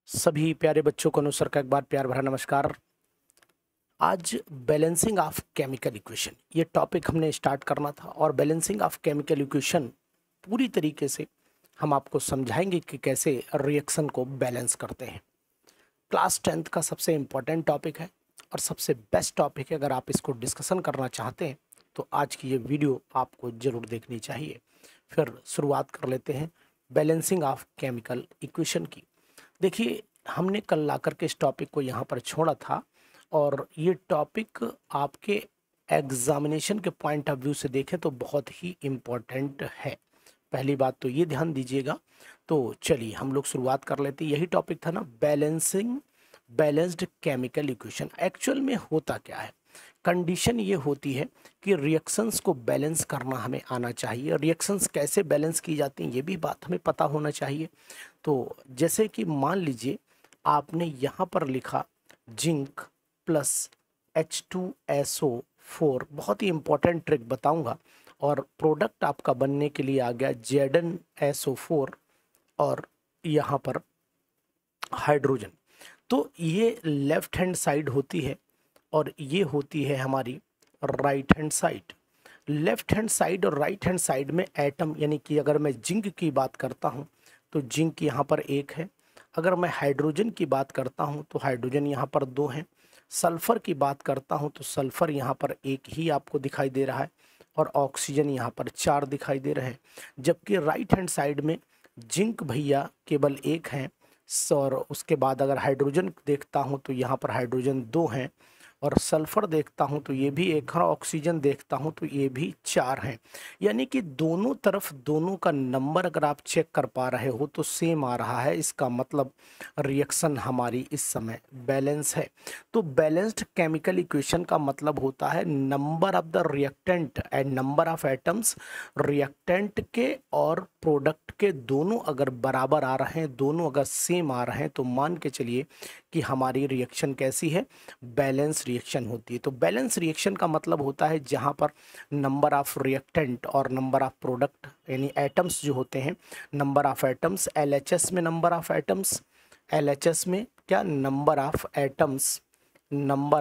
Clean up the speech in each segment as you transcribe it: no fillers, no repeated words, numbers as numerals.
सभी प्यारे बच्चों को अनुसर का एक बार प्यार भरा नमस्कार। आज बैलेंसिंग ऑफ केमिकल इक्वेशन ये टॉपिक हमने स्टार्ट करना था और बैलेंसिंग ऑफ केमिकल इक्वेशन पूरी तरीके से हम आपको समझाएंगे कि कैसे रिएक्शन को बैलेंस करते हैं। क्लास 10th का सबसे इम्पोर्टेंट टॉपिक है और सबसे बेस्ट टॉपिक है। अगर आप इसको डिस्कशन करना चाहते हैं तो आज की ये वीडियो आपको ज़रूर देखनी चाहिए। फिर शुरुआत कर लेते हैं बैलेंसिंग ऑफ केमिकल इक्वेशन की। देखिए, हमने कल ला करके इस टॉपिक को यहाँ पर छोड़ा था और ये टॉपिक आपके एग्जामिनेशन के पॉइंट ऑफ व्यू से देखें तो बहुत ही इम्पोर्टेंट है। पहली बात तो ये ध्यान दीजिएगा। तो चलिए हम लोग शुरुआत कर लेते हैं। यही टॉपिक था ना, बैलेंस्ड केमिकल इक्वेशन। एक्चुअल में होता क्या है, कंडीशन ये होती है कि रिएक्शंस को बैलेंस करना हमें आना चाहिए। रिएक्शंस कैसे बैलेंस की जाती हैं ये भी बात हमें पता होना चाहिए। तो जैसे कि मान लीजिए आपने यहाँ पर लिखा जिंक प्लस H2SO4, बहुत ही इंपॉर्टेंट ट्रिक बताऊंगा, और प्रोडक्ट आपका बनने के लिए आ गया ZnSO4 और यहाँ पर हाइड्रोजन। तो ये लेफ्ट हैंड साइड होती है और ये होती है हमारी right hand side. Left hand side और राइट हैंड साइड में एटम, यानी कि अगर मैं जिंक की बात करता हूँ तो जिंक यहाँ पर एक है। अगर मैं हाइड्रोजन की बात करता हूँ तो हाइड्रोजन यहाँ पर दो हैं। सल्फर की बात करता हूँ तो सल्फर यहाँ पर एक ही आपको दिखाई दे रहा है और ऑक्सीजन यहाँ पर चार दिखाई दे रहे हैं। जबकि राइट हैंड साइड में जिंक भैया केवल एक हैं और उसके बाद अगर हाइड्रोजन देखता हूँ तो यहाँ पर हाइड्रोजन दो हैं और सल्फर देखता हूँ तो ये भी एक है, ऑक्सीजन देखता हूँ तो ये भी चार हैं। यानी कि दोनों तरफ दोनों का नंबर अगर आप चेक कर पा रहे हो तो सेम आ रहा है। इसका मतलब रिएक्शन हमारी इस समय बैलेंस है। तो बैलेंस्ड केमिकल इक्वेशन का मतलब होता है number of the reactant and number of atoms, reactant के और प्रोडक्ट के दोनों अगर बराबर आ रहे हैं, दोनों अगर सेम आ रहे हैं तो मान के चलिए कि हमारी रिएक्शन कैसी है, बैलेंस रिएक्शन होती है। तो बैलेंस रिएक्शन का मतलब होता है जहां पर नंबर ऑफ रिएक्टेंट और नंबर ऑफ प्रोडक्ट यानी एटम्स जो होते हैं, नंबर ऑफ एटम्स LHS में, नंबर ऑफ एटम्स LHS में क्या, नंबर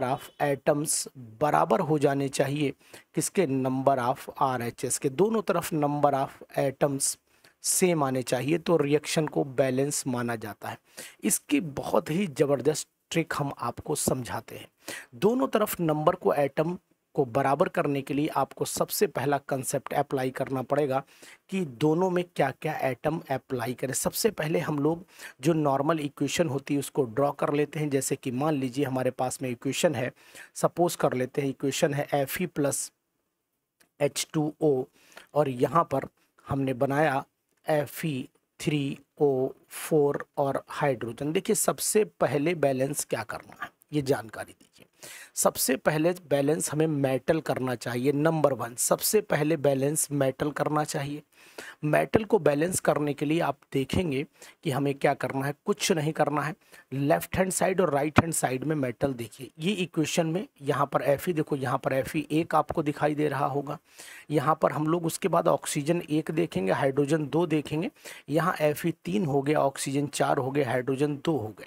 ऑफ एटम्स बराबर हो जाने चाहिए किसके, नंबर ऑफ RHS के। दोनों तरफ नंबर ऑफ एटम्स सेम आने चाहिए तो रिएक्शन को बैलेंस माना जाता है। इसकी बहुत ही जबरदस्त ट्रिक हम आपको समझाते हैं। दोनों तरफ नंबर को, एटम को बराबर करने के लिए आपको सबसे पहला कंसेप्ट अप्लाई करना पड़ेगा कि दोनों में क्या क्या एटम अप्लाई करें। सबसे पहले हम लोग जो नॉर्मल इक्वेशन होती है उसको ड्रॉ कर लेते हैं। जैसे कि मान लीजिए हमारे पास में इक्वेशन है, सपोज कर लेते हैं इक्वेशन है Fe प्लस H2O और यहाँ पर हमने बनाया Fe3O4 और हाइड्रोजन। देखिए, सबसे पहले बैलेंस क्या करना है ये जानकारी दीजिए। सबसे पहले बैलेंस हमें मेटल करना चाहिए। नंबर वन, सबसे पहले बैलेंस मेटल करना चाहिए। मेटल को बैलेंस करने के लिए आप देखेंगे कि हमें क्या करना है, कुछ नहीं करना है। लेफ्ट हैंड साइड और राइट हैंड साइड में मेटल देखिए। ये इक्वेशन में यहाँ पर Fe देखो, यहाँ पर Fe एक आपको दिखाई दे रहा होगा। यहाँ पर हम लोग उसके बाद ऑक्सीजन एक देखेंगे, हाइड्रोजन दो देखेंगे। यहाँ Fe तीन हो गया, ऑक्सीजन चार हो गए, हाइड्रोजन दो हो गए।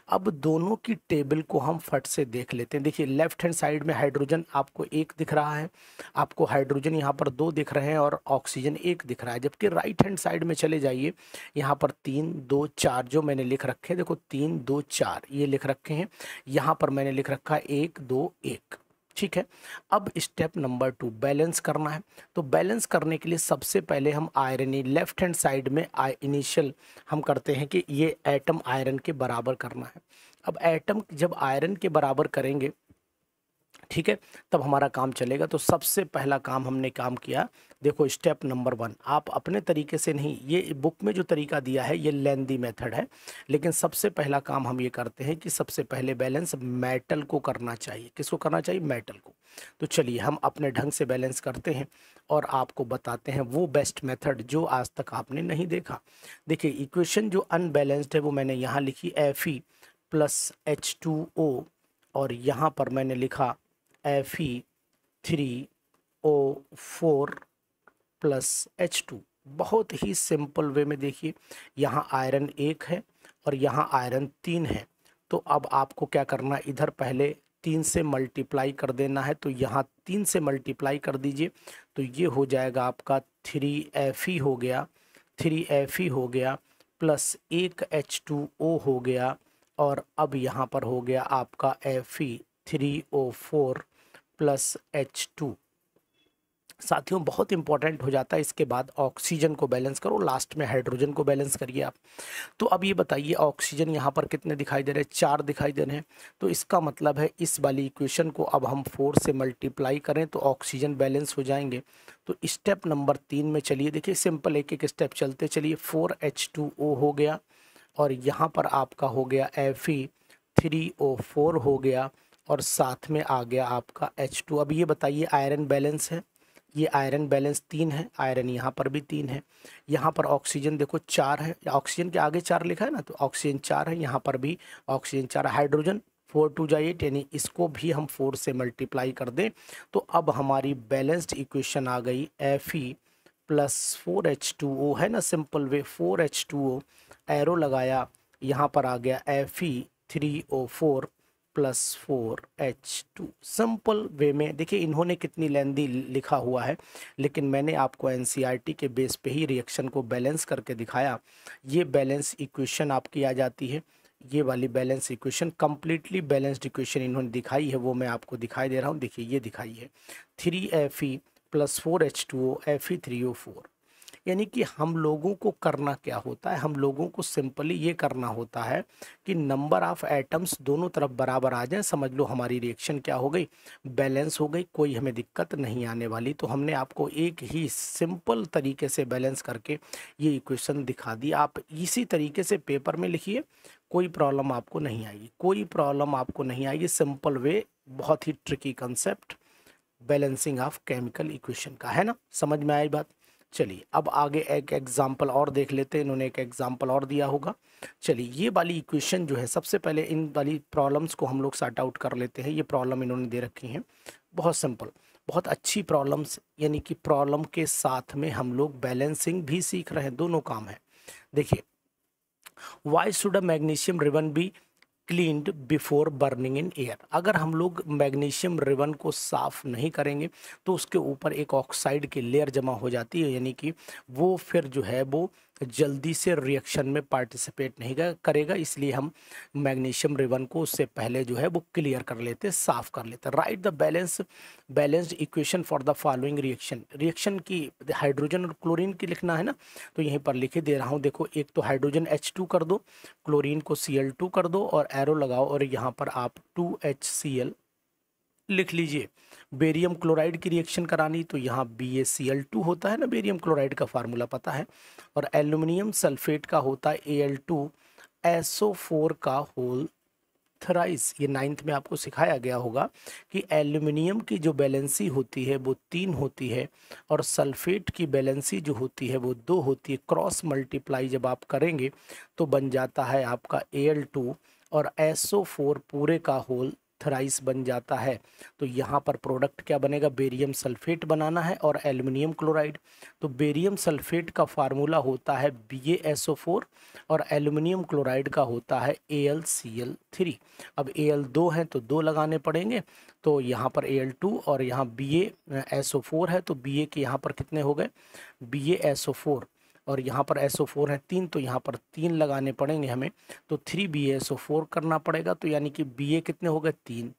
अब दोनों की टेबल को हम फट से देख लेते हैं। देखिए, लेफ्ट हैंड साइड में हाइड्रोजन आपको एक दिख रहा है, आपको हाइड्रोजन यहाँ पर दो दिख रहे हैं और ऑक्सीजन एक दिख रहा है। जबकि राइट हैंड साइड में चले जाइए, यहाँ पर तीन दो चार जो मैंने लिख रखे हैं, देखो तीन दो चार ये लिख रखे हैं। यहाँ पर मैंने लिख रखा है एक दो एक। ठीक है, अब स्टेप नंबर 2 बैलेंस करना है। तो बैलेंस करने के लिए सबसे पहले हम आयरन, लेफ्ट हैंड साइड में इनिशियल हम करते हैं कि ये एटम आयरन के बराबर करना है। अब एटम जब आयरन के बराबर करेंगे, ठीक है, तब हमारा काम चलेगा। तो सबसे पहला काम हमने काम किया, देखो स्टेप नंबर 1, आप अपने तरीके से नहीं, ये बुक में जो तरीका दिया है ये लेंदी मेथड है, लेकिन सबसे पहला काम हम ये करते हैं कि सबसे पहले बैलेंस मेटल को करना चाहिए। किसको करना चाहिए, मेटल को। तो चलिए हम अपने ढंग से बैलेंस करते हैं और आपको बताते हैं वो बेस्ट मेथड जो आज तक आपने नहीं देखा। देखिए, इक्वेशन जो अनबैलेंस्ड है वो मैंने यहाँ लिखी Fe प्लस H2O और यहाँ पर मैंने लिखा Fe3O4 प्लस H2। बहुत ही सिंपल वे में देखिए, यहाँ आयरन एक है और यहाँ आयरन 3 है। तो अब आपको क्या करना है, इधर पहले 3 से मल्टीप्लाई कर देना है, तो यहाँ 3 से मल्टीप्लाई कर दीजिए, तो ये हो जाएगा आपका 3Fe हो गया, 3Fe हो गया प्लस एक H2O हो गया, और अब यहाँ पर हो गया आपका Fe3O4 प्लस H2। साथियों बहुत इंपॉर्टेंट हो जाता है, इसके बाद ऑक्सीजन को बैलेंस करो, लास्ट में हाइड्रोजन को बैलेंस करिए आप। तो अब ये बताइए ऑक्सीजन यहाँ पर कितने दिखाई दे रहे हैं, 4 दिखाई दे रहे हैं। तो इसका मतलब है इस वाली इक्वेशन को अब हम 4 से मल्टीप्लाई करें तो ऑक्सीजन बैलेंस हो जाएंगे। तो स्टेप नंबर 3 में चलिए, देखिए सिंपल एक एक स्टेप चलते चलिए। 4H2O हो गया, और यहाँ पर आपका हो गया Fe3O4 हो गया, और साथ में आ गया आपका H2। अब ये बताइए आयरन बैलेंस है, ये आयरन बैलेंस 3 है, आयरन यहाँ पर भी 3 है। यहाँ पर ऑक्सीजन देखो 4 है, ऑक्सीजन के आगे 4 लिखा है ना, तो ऑक्सीजन 4 है, यहाँ पर भी ऑक्सीजन 4 है। हाइड्रोजन 4 2 जा 8, यानी इसको भी हम 4 से मल्टीप्लाई कर दें तो अब हमारी बैलेंस्ड इक्वेशन आ गई Fe प्लस 4H2O, है ना, सिंपल वे 4H2O, एरो लगाया, यहाँ पर आ गया Fe3O4 plus 4H2। Simple way में देखिए इन्होंने कितनी लेंदी लिखा हुआ है, लेकिन मैंने आपको एनसीईआरटी के बेस पे ही रिएक्शन को बैलेंस करके दिखाया। ये बैलेंस इक्वेशन आपकी आ जाती है, ये वाली balance equation, completely balanced equation इन्होंने दिखाई है, वो मैं आपको दिखाई दे रहा हूँ। देखिए ये दिखाई है 3Fe प्लस 4H2O Fe3O4। यानी कि हम लोगों को करना क्या होता है, हम लोगों को सिंपली ये करना होता है कि नंबर ऑफ एटम्स दोनों तरफ बराबर आ जाए, समझ लो हमारी रिएक्शन क्या हो गई, बैलेंस हो गई, कोई हमें दिक्कत नहीं आने वाली। तो हमने आपको एक ही सिंपल तरीके से बैलेंस करके ये इक्वेशन दिखा दी। आप इसी तरीके से पेपर में लिखिए, कोई प्रॉब्लम आपको नहीं आएगी, कोई प्रॉब्लम आपको नहीं आएगी। सिंपल वे, बहुत ही tricky concept balancing of chemical equation का, है ना, समझ में आई बात। चलिए अब आगे एक एग्जाम्पल और देख लेते हैं, इन्होंने एक एग्जाम्पल और दिया होगा। चलिए ये वाली इक्वेशन जो है, सबसे पहले इन वाली प्रॉब्लम्स को हम लोग सॉर्ट आउट कर लेते हैं। ये प्रॉब्लम इन्होंने दे रखी हैं, बहुत सिंपल, बहुत अच्छी प्रॉब्लम्स, यानी कि प्रॉब्लम के साथ में हम लोग बैलेंसिंग भी सीख रहे हैं, दोनों काम है। देखिए, why should a magnesium ribbon be cleaned before burning in air. अगर हम लोग मैग्नीशियम रिबन को साफ नहीं करेंगे तो उसके ऊपर एक ऑक्साइड की लेयर जमा हो जाती है, यानी कि वो फिर जो है वो जल्दी से रिएक्शन में पार्टिसिपेट नहीं करेगा, इसलिए हम मैग्नीशियम रिबन को उससे पहले जो है वो क्लियर कर लेते, साफ कर लेते। Right the balanced equation for the following reaction. Reaction की हाइड्रोजन और क्लोरीन की लिखना है ना, तो यहीं पर लिखे दे रहा हूँ। देखो, एक तो हाइड्रोजन H2 कर दो, क्लोरीन को Cl2 कर दो और एरो लगाओ, और यहाँ पर आप 2HCl लिख लीजिए। बेरियम क्लोराइड की रिएक्शन करानी तो यहाँ BaCl2 होता है ना, बेरियम क्लोराइड का फार्मूला पता है, और एल्यूमिनियम सल्फेट का होता है Al2SO4 का होल थराइस। ये 9th में आपको सिखाया गया होगा कि एल्यूमिनियम की जो बैलेंसी होती है वो 3 होती है, और सल्फेट की बैलेंसी जो होती है वो 2 होती है। क्रॉस मल्टीप्लाई जब आप करेंगे तो बन जाता है आपका Al2, और SO4 पूरे का होल थराइस बन जाता है। तो यहाँ पर प्रोडक्ट क्या बनेगा, बेरियम सल्फेट बनाना है और एल्यूमिनियम क्लोराइड। तो बेरियम सल्फेट का फार्मूला होता है BaSO4, और एल्यूमिनियम क्लोराइड का होता है AlCl3। अब Al 2 हैं तो 2 लगाने पड़ेंगे, तो यहाँ पर Al2 और यहाँ BaSO4 है, तो Ba के यहाँ पर कितने हो गए, BaSO4, और यहाँ पर SO4 है 3, तो यहाँ पर 3 लगाने पड़ेंगे हमें, तो 3BaSO4 करना पड़ेगा। तो यानी कि Ba कितने हो गए, 3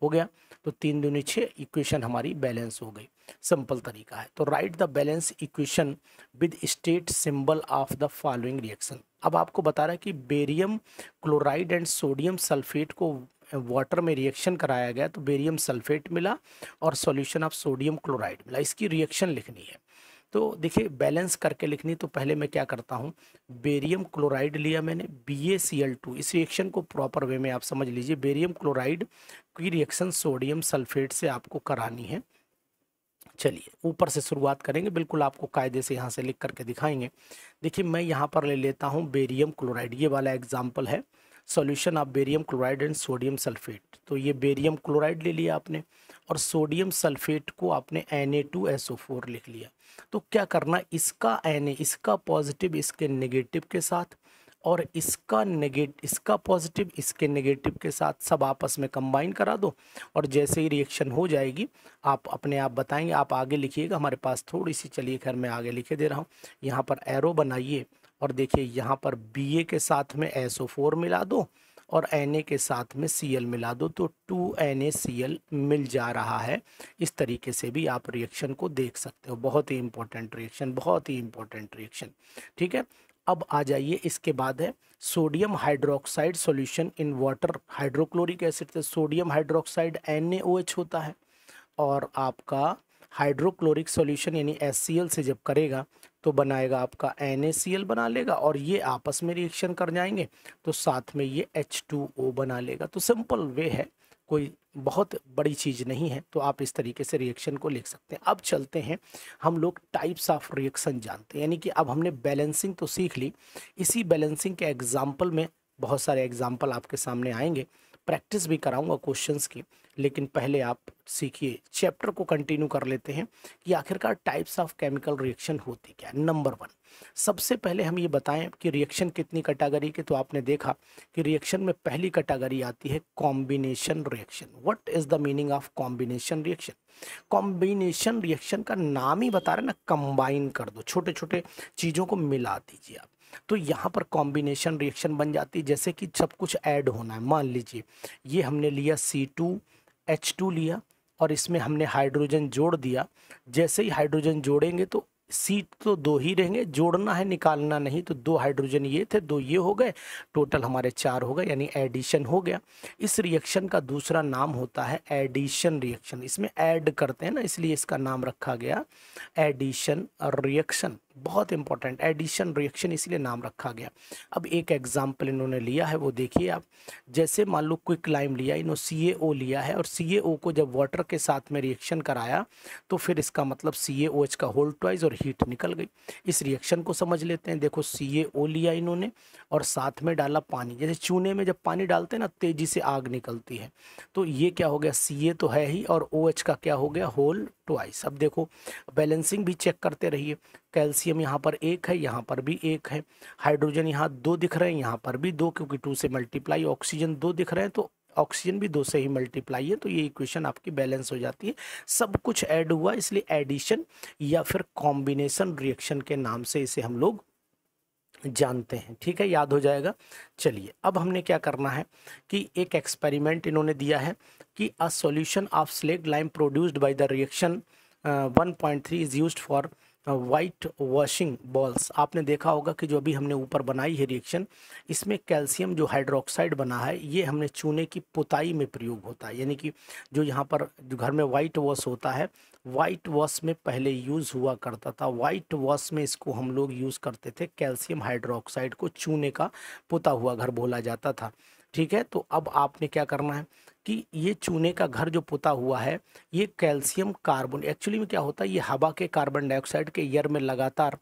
हो गया, तो 3 दूनी 6, इक्वेशन हमारी बैलेंस हो गई। सिंपल तरीका है। तो right the balance equation with state symbol of the following reaction. अब आपको बता रहा है कि barium chloride and sodium sulphate को वाटर में रिएक्शन कराया गया, तो बेरियम सल्फेट मिला और सॉल्यूशन ऑफ सोडियम क्लोराइड मिला, इसकी रिएक्शन लिखनी है। तो देखिए बैलेंस करके लिखनी, तो पहले मैं क्या करता हूँ, बेरियम क्लोराइड लिया मैंने BaCl2, इस रिएक्शन को प्रॉपर वे में आप समझ लीजिए। बेरियम क्लोराइड की रिएक्शन सोडियम सल्फेट से आपको करानी है। चलिए ऊपर से शुरुआत करेंगे, बिल्कुल आपको कायदे से यहाँ से लिख करके दिखाएंगे। देखिए मैं यहाँ पर ले लेता हूँ बेरियम क्लोराइड, ये वाला एग्जाम्पल है, solution of barium chloride and sodium sulphate. तो ये बेरियम क्लोराइड ले लिया आपने, और सोडियम सल्फेट को आपने Na2SO4 लिख लिया। तो क्या करना, इसका Na, इसका पॉजिटिव इसके नेगेटिव के साथ, और इसका पॉजिटिव इसके नेगेटिव के साथ सब आपस में कंबाइन करा दो, और जैसे ही रिएक्शन हो जाएगी आप अपने आप बताएंगे। आप आगे लिखिएगा, हमारे पास थोड़ी सी, चलिए खैर मैं आगे लिखे दे रहा हूँ। यहाँ पर एरो बनाइए और देखिए यहाँ पर Ba के साथ में SO4 मिला दो और Na के साथ में Cl मिला दो, तो 2NaCl मिल जा रहा है। इस तरीके से भी आप रिएक्शन को देख सकते हो। बहुत ही इंपॉर्टेंट रिएक्शन, बहुत ही इंपॉर्टेंट रिएक्शन। ठीक है, अब आ जाइए, इसके बाद है sodium hydroxide solution in water hydrochloric acid से। सोडियम हाइड्रोक्साइड NaOH होता है, और आपका हाइड्रोक्लोरिक सॉल्यूशन यानी HCl से जब करेगा तो बनाएगा आपका NaCl बना लेगा, और ये आपस में रिएक्शन कर जाएंगे तो साथ में ये H2O बना लेगा। तो सिंपल वे है, कोई बहुत बड़ी चीज़ नहीं है। तो आप इस तरीके से रिएक्शन को लिख सकते हैं। अब चलते हैं, हम लोग टाइप्स ऑफ रिएक्शन जानते हैं, यानी कि अब हमने बैलेंसिंग तो सीख ली। इसी बैलेंसिंग के एग्जाम्पल में बहुत सारे एग्जाम्पल आपके सामने आएंगे, प्रैक्टिस भी कराऊंगा क्वेश्चंस की, लेकिन पहले आप सीखिए। चैप्टर को कंटिन्यू कर लेते हैं कि आखिरकार टाइप्स ऑफ केमिकल रिएक्शन होती क्या है। नंबर 1, सबसे पहले हम ये बताएं कि रिएक्शन कितनी कैटेगरी के। तो आपने देखा कि रिएक्शन में पहली कैटेगरी आती है combination reaction. What is the meaning of combination reaction? Combination reaction का नाम ही बता रहे ना, कंबाइन कर दो, छोटे छोटे चीज़ों को मिला दीजिए आप, तो यहाँ पर कॉम्बिनेशन रिएक्शन बन जाती है। जैसे कि सब कुछ ऐड होना है, मान लीजिए ये हमने लिया C2H2 लिया, और इसमें हमने हाइड्रोजन जोड़ दिया। जैसे ही हाइड्रोजन जोड़ेंगे तो सीट तो दो ही रहेंगे, जोड़ना है निकालना नहीं। तो 2 हाइड्रोजन ये थे, 2 ये हो गए, टोटल हमारे 4 हो गए, यानी एडिशन हो गया। इस रिएक्शन का दूसरा नाम होता है एडिशन रिएक्शन। इसमें ऐड करते हैं ना, इसलिए इसका नाम रखा गया एडिशन रिएक्शन। बहुत इंपॉर्टेंट, एडिशन रिएक्शन इसलिए नाम रखा गया। अब एक एग्जाम्पल इन्होंने लिया है, वो देखिए आप। जैसे मान लो क्विक लाइम लिया, इन्होंने CaO लिया है, और CaO को जब वाटर के साथ में रिएक्शन कराया तो फिर इसका मतलब CaOH का होल ट्वाइस और हीट निकल गई। इस रिएक्शन को समझ लेते हैं। देखो CaO लिया इन्होंने और साथ में डाला पानी। जैसे चूने में जब पानी डालते हैं ना, तेजी से आग निकलती है, तो ये क्या हो गया, Ca तो है ही, और OH का क्या हो गया, होल ट्वाइस। अब देखो बैलेंसिंग भी चेक करते रहिए। कैल्शियम यहाँ पर 1 है, यहाँ पर भी 1 है। हाइड्रोजन यहाँ 2 दिख रहे हैं, यहाँ पर भी 2, क्योंकि 2 से मल्टीप्लाई। ऑक्सीजन 2 दिख रहे हैं, तो ऑक्सीजन भी 2 से ही मल्टीप्लाई है। तो ये इक्वेशन आपकी बैलेंस हो जाती है। सब कुछ ऐड हुआ, इसलिए एडिशन या फिर कॉम्बिनेशन रिएक्शन के नाम से इसे हम लोग जानते हैं। ठीक है, याद हो जाएगा। चलिए, अब हमने क्या करना है कि एक एक्सपेरिमेंट इन्होंने दिया है कि a solution of slaked lime produced by the reaction 1.3 is used for white washing balls. आपने देखा होगा कि जो अभी हमने ऊपर बनाई है रिएक्शन, इसमें कैल्शियम जो हाइड्रोक्साइड बना है, ये हमने चूने की पुताई में प्रयोग होता है। यानी कि जो यहाँ पर जो घर में वाइट वॉश होता है, वाइट वॉश में पहले यूज़ हुआ करता था। वाइट वॉश में इसको हम लोग यूज़ करते थे, कैल्शियम हाइड्रोक्साइड को चूने का पुता हुआ घर बोला जाता था। ठीक है, तो अब आपने क्या करना है कि ये चूने का घर जो पुता हुआ है, ये कैल्शियम कार्बन, एक्चुअली में क्या होता है, ये हवा के कार्बन डाइऑक्साइड के एयर में लगातार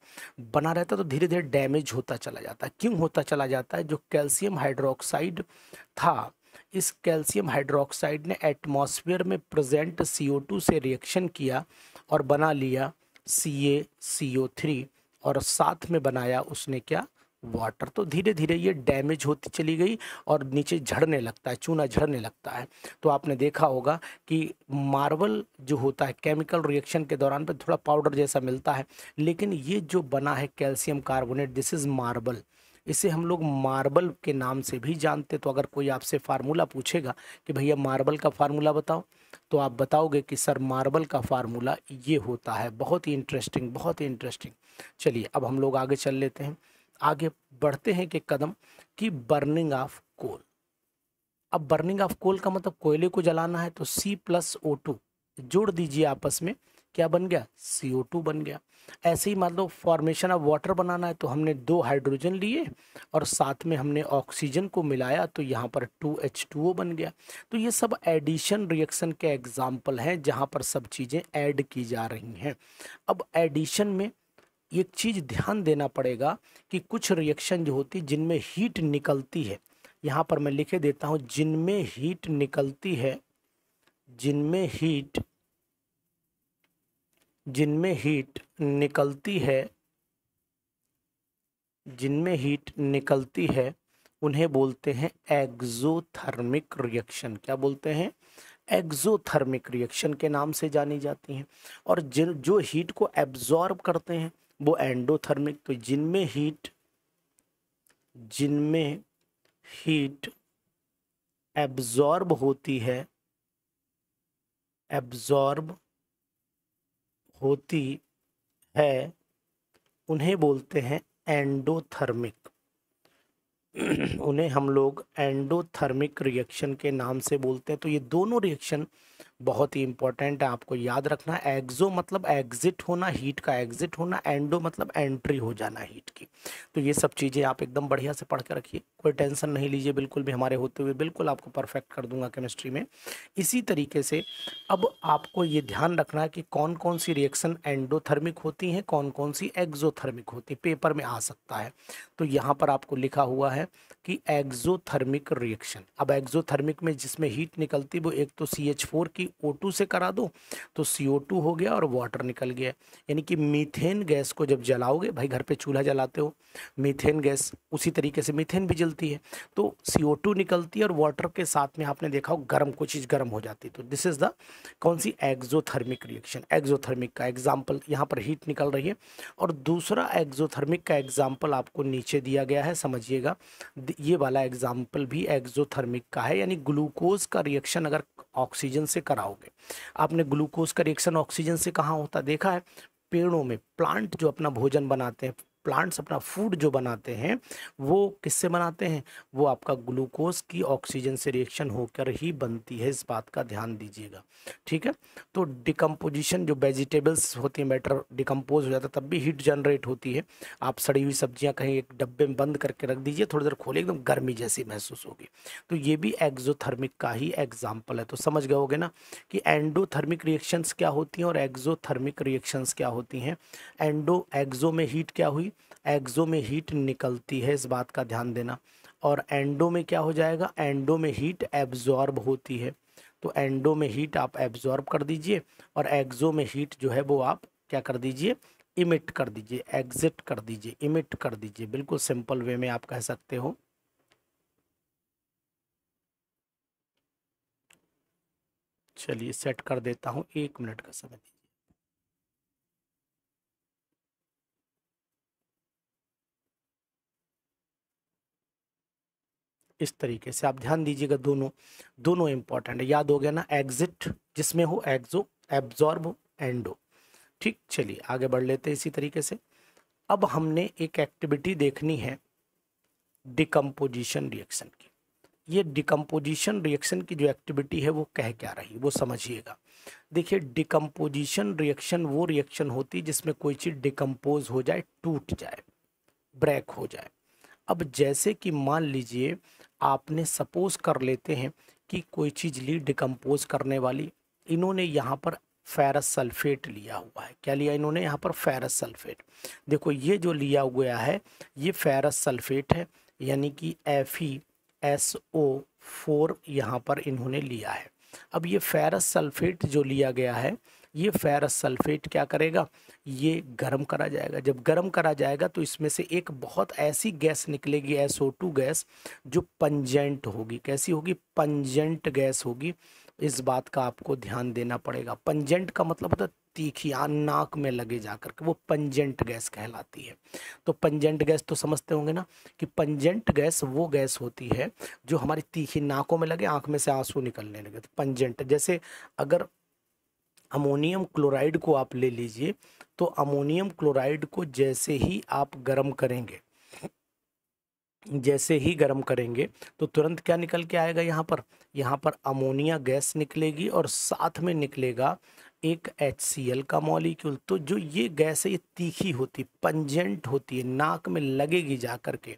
बना रहता है, तो धीरे धीरे डैमेज होता चला जाता है। क्यों होता चला जाता है? जो कैल्शियम हाइड्रोक्साइड था, इस कैल्शियम हाइड्रोक्साइड ने एटमॉस्फेयर में प्रेजेंट CO2 से रिएक्शन किया और बना लिया CaCO3, और साथ में बनाया उसने क्या, वाटर। तो धीरे धीरे ये डैमेज होती चली गई और नीचे झड़ने लगता है, चूना झड़ने लगता है। तो आपने देखा होगा कि मार्बल जो होता है केमिकल रिएक्शन के दौरान पे थोड़ा पाउडर जैसा मिलता है, लेकिन ये जो बना है calcium carbonate, this is marble. इसे हम लोग मार्बल के नाम से भी जानते। तो अगर कोई आपसे फार्मूला पूछेगा कि भैया मार्बल का फार्मूला बताओ, तो आप बताओगे कि सर मार्बल का फार्मूला ये होता है। बहुत ही इंटरेस्टिंग, बहुत ही इंटरेस्टिंग। चलिए, अब हम लोग आगे चल लेते हैं, आगे बढ़ते हैं कि कदम कि बर्निंग ऑफ कोल। अब बर्निंग ऑफ कोल का मतलब कोयले को जलाना है, तो C+O2 जोड़ दीजिए आपस में, क्या बन गया, CO2 बन गया। ऐसे ही मान लो फॉर्मेशन ऑफ वाटर बनाना है, तो हमने 2 हाइड्रोजन लिए और साथ में हमने ऑक्सीजन को मिलाया, तो यहाँ पर 2H2O बन गया। तो ये सब एडिशन रिएक्शन के एग्जाम्पल हैं, जहाँ पर सब चीज़ें ऐड की जा रही हैं। अब एडिशन में एक चीज ध्यान देना पड़ेगा कि कुछ रिएक्शन जो होती है जिनमें हीट निकलती है, यहाँ पर मैं लिखे देता हूँ, जिनमें हीट निकलती है, जिनमें हीट निकलती है, जिनमें हीट निकलती है उन्हें बोलते हैं एक्सोथर्मिक रिएक्शन। क्या बोलते हैं? एक्सोथर्मिक रिएक्शन के नाम से जानी जाती हैं। और जिन जो हीट को एब्जॉर्ब करते हैं वो एंडोथर्मिक। तो जिनमें हीट एब्जॉर्ब एब्जॉर्ब होती है उन्हें बोलते हैं एंडोथर्मिक। उन्हें हम लोग एंडोथर्मिक रिएक्शन के नाम से बोलते हैं। तो ये दोनों रिएक्शन बहुत ही इंपॉर्टेंट है, आपको याद रखना। एक्सो मतलब एग्जिट होना, हीट का एग्जिट होना, एंडो मतलब एंट्री हो जाना हीट की। तो ये सब चीज़ें आप एकदम बढ़िया से पढ़ के रखिए, कोई टेंशन नहीं लीजिए बिल्कुल भी। हमारे होते हुए बिल्कुल आपको परफेक्ट कर दूंगा केमिस्ट्री में। इसी तरीके से अब आपको ये ध्यान रखना है कि कौन कौन सी रिएक्शन एंडोथर्मिक होती हैं, कौन कौन सी एक्सोथर्मिक होती है, पेपर में आ सकता है। तो यहाँ पर आपको लिखा हुआ है कि एक्सोथर्मिक रिएक्शन। अब एक्सोथर्मिक में जिसमें हीट निकलती वो एक तो CH4 की O2 से करा दो तो CO2 हो गया और वाटर निकल गया। यानी कि मीथेन गैस को जब जलाओगे, भाई घर पे चूल्हा जलाते हो, मीथेन गैस उसी तरीके से मीथेन भी जलती है, तो CO2 निकलती है और वाटर के साथ में आपने देखा हो गर्म, कोई चीज़ गर्म हो जाती है। तो दिस इज द कौन सी? Exothermic reaction. एक्सोथर्मिक का एग्जाम्पल, यहाँ पर हीट निकल रही है। और दूसरा एक्सोथर्मिक का एग्जाम्पल आपको नीचे दिया गया है, समझिएगा। ये वाला एग्जाम्पल भी एक्सोथर्मिक का है, यानी ग्लूकोज का रिएक्शन अगर ऑक्सीजन से कराओगे। आपने ग्लूकोज का रिएक्शन ऑक्सीजन से कहाँ होता देखा है? पेड़ों में। प्लांट जो अपना भोजन बनाते हैं, प्लांट्स अपना फूड जो बनाते हैं वो किससे बनाते हैं? वो आपका ग्लूकोज की ऑक्सीजन से रिएक्शन होकर ही बनती है, इस बात का ध्यान दीजिएगा। ठीक है। तो डिकम्पोजिशन, जो वेजिटेबल्स होती हैं मैटर डिकम्पोज हो जाता है तब भी हीट जनरेट होती है। आप सड़ी हुई सब्जियां कहीं एक डब्बे में बंद करके रख दीजिए, थोड़ी देर खोले, एकदम गर्मी जैसी महसूस होगी। तो ये भी एक्सोथर्मिक का ही एग्जाम्पल है। तो समझ गए होगे ना कि एंडोथर्मिक रिएक्शंस क्या होती हैं और एक्सोथर्मिक रिएक्शंस क्या होती हैं। एक्सो में हीट क्या हुई? एक्सो में हीट निकलती है, इस बात का ध्यान देना। और एंडो में क्या हो जाएगा? एंडो में हीट एब्जॉर्ब होती है। तो एंडो में हीट आप एब्जॉर्ब कर दीजिए और एक्सो में हीट जो है वो आप क्या कर दीजिए? इमिट कर दीजिए, एग्जिट कर दीजिए, इमिट कर दीजिए। बिल्कुल सिंपल वे में आप कह सकते हो। चलिए सेट कर देता हूँ, 1 मिनट का समय दीजिए। इस तरीके से आप ध्यान दीजिएगा, दोनों दोनों इंपॉर्टेंट है। याद हो गया ना? एग्जिट जिसमें हो एक्सो, एब्जॉर्ब हो एंडो। ठीक, चलिए आगे बढ़ लेते हैं इसी तरीके से। अब हमने एक एक्टिविटी देखनी है डिकम्पोजिशन रिएक्शन की। ये डिकम्पोजिशन रिएक्शन की जो एक्टिविटी है वो कह क्या रही वो समझिएगा। देखिए, डिकम्पोजिशन रिएक्शन वो रिएक्शन होती है जिसमें कोई चीज़ डिकम्पोज हो जाए, टूट जाए, ब्रेक हो जाए। अब जैसे कि मान लीजिए आपने सपोज कर लेते हैं कि कोई चीज़ ली डिकम्पोज करने वाली, इन्होंने यहाँ पर फेरस सल्फेट लिया हुआ है। क्या लिया इन्होंने यहाँ पर? Ferrous sulphate. देखो ये जो लिया हुआ है ये फेरस सल्फेट है, यानी कि FeSO4 यहाँ पर इन्होंने लिया है। अब ये फेरस सल्फेट जो लिया गया है, ये फेरस सल्फेट क्या करेगा? ये गर्म करा जाएगा। जब गर्म करा जाएगा तो इसमें से एक बहुत ऐसी गैस निकलेगी, SO2 गैस, जो पंजेंट होगी। कैसी होगी? पंजेंट गैस होगी। इस बात का आपको ध्यान देना पड़ेगा। पंजेंट का मतलब होता है तीखी, नाक में लगे जाकर के, वो पंजेंट गैस कहलाती है। तो पंजेंट गैस तो समझते होंगे ना कि पंजेंट गैस वो गैस होती है जो हमारी तीखी नाकों में लगे, आंख में से आंसू निकलने लगे। तो पंजेंट, जैसे अगर अमोनियम क्लोराइड को आप ले लीजिए, तो अमोनियम क्लोराइड को जैसे ही आप गर्म करेंगे, जैसे ही गर्म करेंगे तो तुरंत क्या निकल के आएगा? यहाँ पर अमोनिया गैस निकलेगी और साथ में निकलेगा एक HCl का मॉलिक्यूल। तो जो ये गैस है ये तीखी होती, पंजेंट होती है, नाक में लगेगी जा करके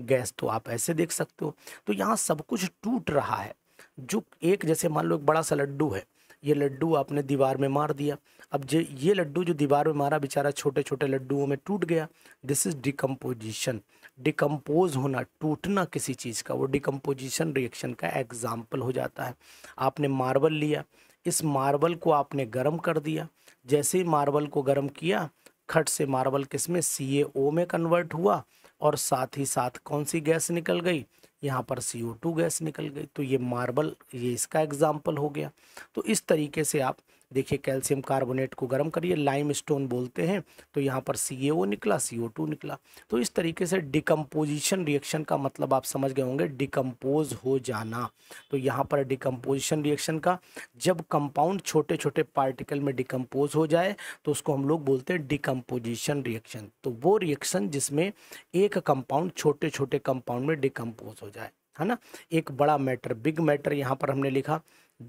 गैस। तो आप ऐसे देख सकते हो। तो यहाँ सब कुछ टूट रहा है। जो एक, जैसे मान लो एक बड़ा सा लड्डू है, ये लड्डू आपने दीवार में मार दिया। अब ये लड्डू जो दीवार में मारा बेचारा छोटे छोटे लड्डुओं में टूट गया। This is decomposition. डिकम्पोज होना, टूटना किसी चीज़ का, वो डिकम्पोजिशन रिएक्शन का एग्जाम्पल हो जाता है। आपने मार्बल लिया, इस मार्बल को आपने गर्म कर दिया। जैसे ही मार्बल को गर्म किया, खट से मार्बल किस में? CaO में कन्वर्ट हुआ और साथ ही साथ कौन सी गैस निकल गई, यहाँ पर CO2 गैस निकल गई। तो ये मार्बल, ये इसका एग्जाम्पल हो गया। तो इस तरीके से आप देखिए, कैल्शियम कार्बोनेट को गर्म करिए, लाइमस्टोन बोलते हैं, तो यहाँ पर CaO निकला, CO2 निकला। तो इस तरीके से डिकम्पोजिशन रिएक्शन का मतलब आप समझ गए होंगे, डिकम्पोज हो जाना। तो यहाँ पर डिकम्पोजिशन रिएक्शन का, जब कंपाउंड छोटे छोटे पार्टिकल में डिकम्पोज हो जाए तो उसको हम लोग बोलते हैं डिकम्पोजिशन रिएक्शन। तो वो रिएक्शन जिसमें एक कंपाउंड छोटे छोटे कंपाउंड में डिकम्पोज हो जाए, है ना। एक बड़ा मैटर, बिग मैटर, यहाँ पर हमने लिखा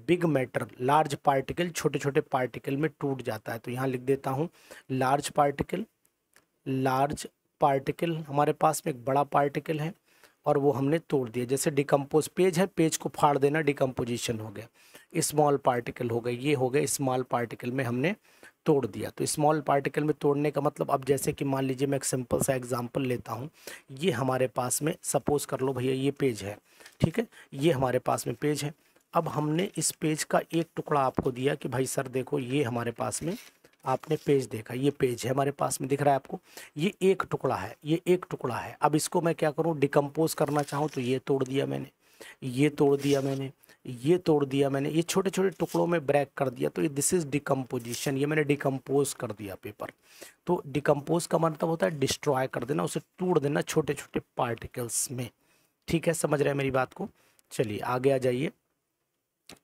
बिग मैटर, लार्ज पार्टिकल छोटे छोटे पार्टिकल में टूट जाता है। तो यहाँ लिख देता हूँ लार्ज पार्टिकल। लार्ज पार्टिकल हमारे पास में एक बड़ा पार्टिकल है और वो हमने तोड़ दिया। जैसे डिकम्पोज पेज है, पेज को फाड़ देना, डिकम्पोजिशन हो गया। स्मॉल पार्टिकल हो गए, ये हो गए स्मॉल पार्टिकल में हमने तोड़ दिया। तो स्मॉल पार्टिकल में तोड़ने का मतलब, अब जैसे कि मान लीजिए मैं एक सिंपल सा एग्जांपल लेता हूँ। ये हमारे पास में सपोज कर लो भैया ये पेज है, ठीक है, ये हमारे पास में पेज है। अब हमने इस पेज का एक टुकड़ा आपको दिया कि भाई सर देखो ये हमारे पास में, आपने पेज देखा, ये पेज है हमारे पास में, दिख रहा है आपको, ये एक टुकड़ा है, ये एक टुकड़ा है। अब इसको मैं क्या करूँ, डिकम्पोज करना चाहूँ तो ये तोड़ दिया मैंने, ये तोड़ दिया मैंने, ये तोड़ दिया मैंने, ये छोटे छोटे टुकड़ों में ब्रेक कर दिया। तो ये दिस इज डिकम्पोजिशन, ये मैंने डिकम्पोज कर दिया पेपर। तो डिकम्पोज का मतलब होता है डिस्ट्रॉय कर देना, उसे तोड़ देना छोटे छोटे पार्टिकल्स में। ठीक है, समझ रहे हैं मेरी बात को। चलिए आगे आ जाइए।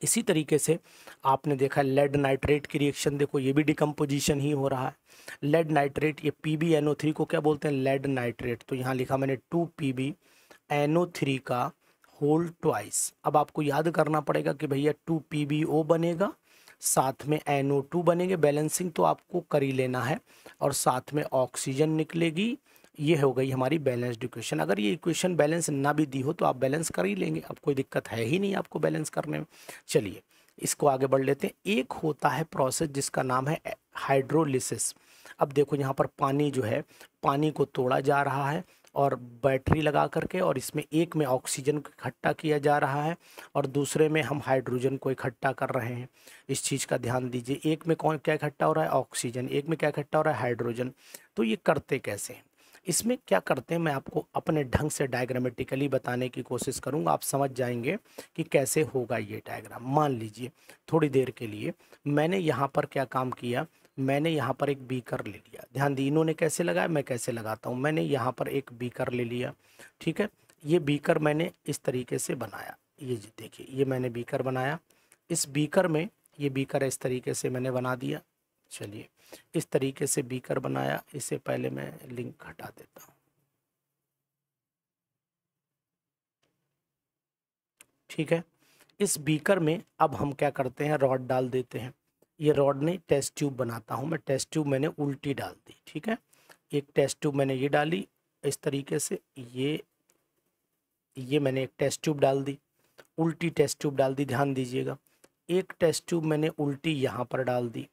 इसी तरीके से आपने देखा लेड नाइट्रेट की रिएक्शन, देखो ये भी डिकम्पोजिशन ही हो रहा है। लेड नाइट्रेट, ये PbNO3 को क्या बोलते हैं, लेड नाइट्रेट। तो यहाँ लिखा मैंने 2PbNO3 का होल ट्वाइस। अब आपको याद करना पड़ेगा कि भैया 2PbO बनेगा, साथ में NO2 बनेंगे, बैलेंसिंग तो आपको कर ही लेना है, और साथ में ऑक्सीजन निकलेगी। ये हो गई हमारी बैलेंस्ड इक्वेशन। अगर ये इक्वेशन बैलेंस ना भी दी हो तो आप बैलेंस कर ही लेंगे, अब कोई दिक्कत है ही नहीं आपको बैलेंस करने में। चलिए इसको आगे बढ़ लेते हैं। एक होता है प्रोसेस जिसका नाम है हाइड्रोलिसिस। अब देखो यहाँ पर पानी जो है, पानी को तोड़ा जा रहा है और बैटरी लगा करके, और इसमें एक में ऑक्सीजन को इकट्ठा किया जा रहा है और दूसरे में हम हाइड्रोजन को इकट्ठा कर रहे हैं। इस चीज़ का ध्यान दीजिए, एक में कौन क्या इकट्ठा हो रहा है, ऑक्सीजन, एक में क्या इकट्ठा हो रहा है, हाइड्रोजन। तो ये करते कैसे हैं, इसमें क्या करते हैं, मैं आपको अपने ढंग से डायग्रामेटिकली बताने की कोशिश करूंगा, आप समझ जाएंगे कि कैसे होगा ये डायग्राम। मान लीजिए थोड़ी देर के लिए मैंने यहाँ पर क्या काम किया, मैंने यहाँ पर एक बीकर ले लिया। ध्यान दी, इन्होंने कैसे लगाया, मैं कैसे लगाता हूँ। मैंने यहाँ पर एक बीकर ले लिया, ठीक है। ये बीकर मैंने इस तरीके से बनाया, ये देखिए ये मैंने बीकर बनाया। इस बीकर में, ये बीकर इस तरीके से मैंने बना दिया। चलिए इस तरीके से बीकर बनाया। इससे पहले मैं लिंक हटा देता हूँ, ठीक है। इस बीकर में अब हम क्या करते हैं, रॉड डाल देते हैं। ये रॉड नहीं, टेस्ट ट्यूब बनाता हूँ मैं। टेस्ट ट्यूब मैंने उल्टी डाल दी, ठीक है। एक टेस्ट ट्यूब मैंने ये डाली इस तरीके से, ये मैंने एक टेस्ट ट्यूब डाल दी, उल्टी टेस्ट ट्यूब डाल दी, ध्यान दीजिएगा। एक टेस्ट ट्यूब मैंने उल्टी यहाँ पर डाल दी,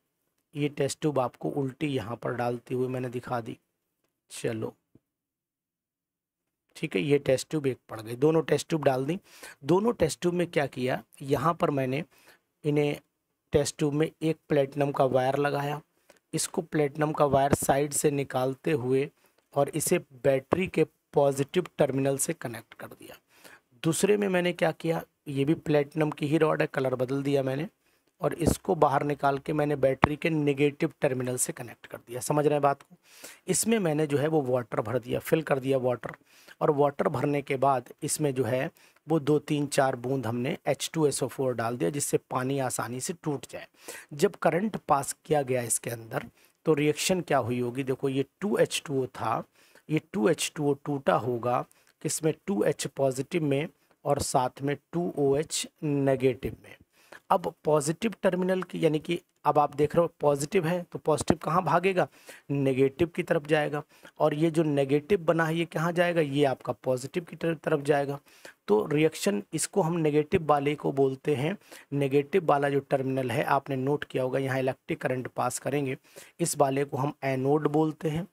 ये टेस्ट ट्यूब आपको उल्टी यहाँ पर डालते हुए मैंने दिखा दी। चलो ठीक है, ये टेस्ट ट्यूब एक पड़ गई, दोनों टेस्ट ट्यूब डाल दी। दोनों टेस्ट ट्यूब में क्या किया, यहाँ पर मैंने इन्हें टेस्ट ट्यूब में एक प्लेटिनम का वायर लगाया। इसको प्लेटिनम का वायर साइड से निकालते हुए और इसे बैटरी के पॉजिटिव टर्मिनल से कनेक्ट कर दिया। दूसरे में मैंने क्या किया, ये भी प्लेटिनम की ही रॉड है, कलर बदल दिया मैंने, और इसको बाहर निकाल के मैंने बैटरी के नेगेटिव टर्मिनल से कनेक्ट कर दिया। समझ रहे हैं बात को। इसमें मैंने जो है वो वाटर भर दिया, फिल कर दिया वाटर, और वाटर भरने के बाद इसमें जो है वो 2-3-4 बूंद हमने H2SO4 डाल दिया, जिससे पानी आसानी से टूट जाए। जब करंट पास किया गया इसके अंदर तो रिएक्शन क्या हुई होगी, देखो ये 2H2O था, ये 2H2O टूटा होगा किसमें, 2H पॉजिटिव में और साथ में 2OH नेगेटिव में। अब पॉजिटिव टर्मिनल की, यानी कि अब आप देख रहे हो पॉजिटिव है तो पॉजिटिव कहाँ भागेगा, नेगेटिव की तरफ जाएगा, और ये जो नेगेटिव बना है ये कहाँ जाएगा, ये आपका पॉजिटिव की तरफ जाएगा। तो रिएक्शन, इसको हम नेगेटिव वाले को बोलते हैं, नेगेटिव वाला जो टर्मिनल है आपने नोट किया होगा, यहाँ इलेक्ट्रिक करंट पास करेंगे, इस वाले को हम एनोड बोलते हैं,